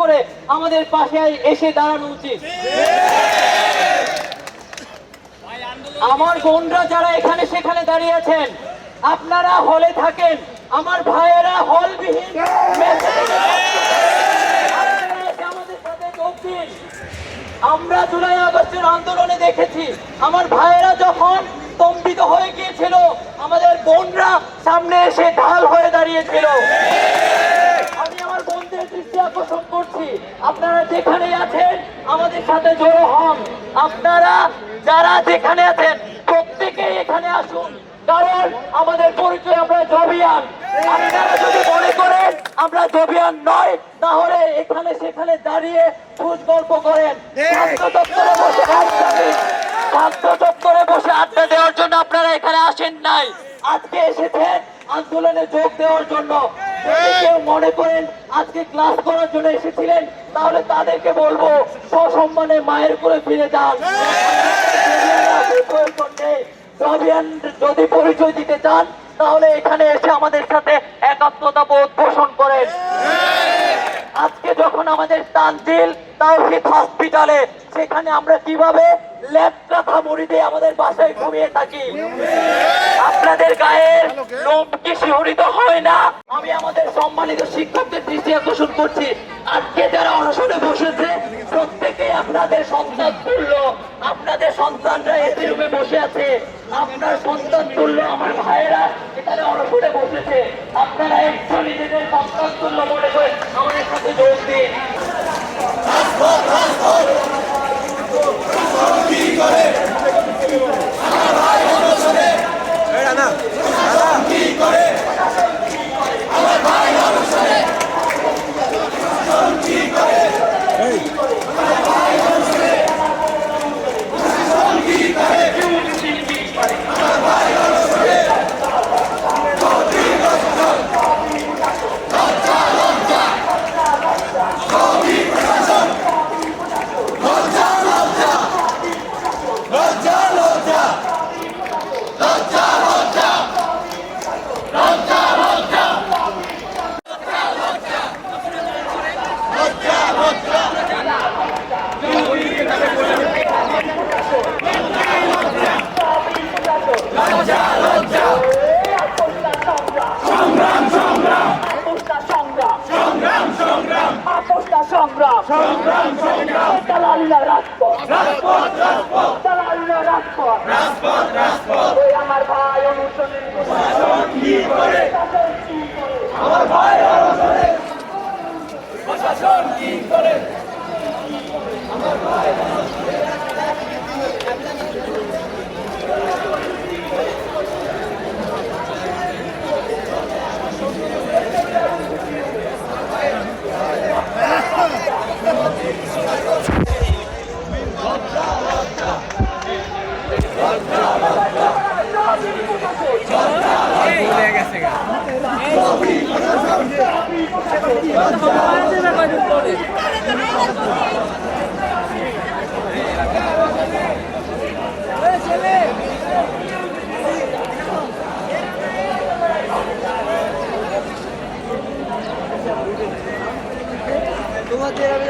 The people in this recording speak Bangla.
করে আমাদের পাশে এসে দাঁড়ানো উচিত। আমার বোনরা যারা এখানে সেখানে দাঁড়িয়ে আছেন, আপনারা হলে থাকেন, আমার ভাইয়েরা হলবিহীন আমাদের সাথে যোগ দিন। আমরা জুলাই আগস্টের আন্দোলনে দেখেছি আমার ভাইয়েরা যখন স্তম্ভিত হয়ে গিয়েছিল, আমাদের বোনরা সামনে এসে ঢাল হয়ে দাঁড়িয়েছিল। আমি আমার বোনদের দৃষ্টি আকর্ষণ করছি, আপনারা যেখানে আছেন আমাদের সাথে জড়ো হন। আপনারা যারা যেখানে আছেন প্রত্যেকেই এখানে আসুন, কারণ আমাদের পরিচয় আমরা জবিয়ান। আপনারা যদি মনে করেন আমরা জবিয়ান নয়, তাহলে এখানে সেখানে দাঁড়িয়ে খুশ গল্প করেন। স্বাস্থ্য চত্বরে বসে আড্ডা দেওয়ার জন্য আপনারা এখানে আসেন নাই, আজকে এসেছেন আন্দোলনে যোগ দেওয়ার জন্য। যদি কেউ মনে করেন আজকে ক্লাস করার জন্য এসেছিলেন, তাহলে তাদেরকে বলবো সসম্মানে মায়ের করে ফিরে যান। যদি পরিচয় দিতে চান তাহলে এখানে এসে আমাদের সাথে একাত্মতা বোধ পোষণ করেন। আজকে যখন আমাদের তানজিল তাওহীদ হসপিটালে, সেখানে আমরা কিভাবে ল্যাপটপা মুড়ি দিয়ে আমাদের বাসায় ঘুমিয়ে থাকি, আপনাদের গায়ের লোম কি শিহরিত হয় না? আমি আমাদের সম্মানিত শিক্ষকদের দৃষ্টি আকর্ষণ করছি, আজকে যারা অনশনে বসেছে প্রত্যেকেই আপনাদের সন্তান তুল্য। আপনাদের সন্তানরা এসি রুমে বসে আছে, আপনার সন্তান তুল্য আমার ভাইয়েরা এখানে অনশনে বসেছে। আপনারা একটু নিজেদের সন্তান তুল্য মনে করে আমাদের সাথে যোগ দিন। আমার ভাই অনুসরণ কি করে, আমার ভাই অনুসরণ প্রশাসন কি করে, আমার ভাই তোমাদের আমি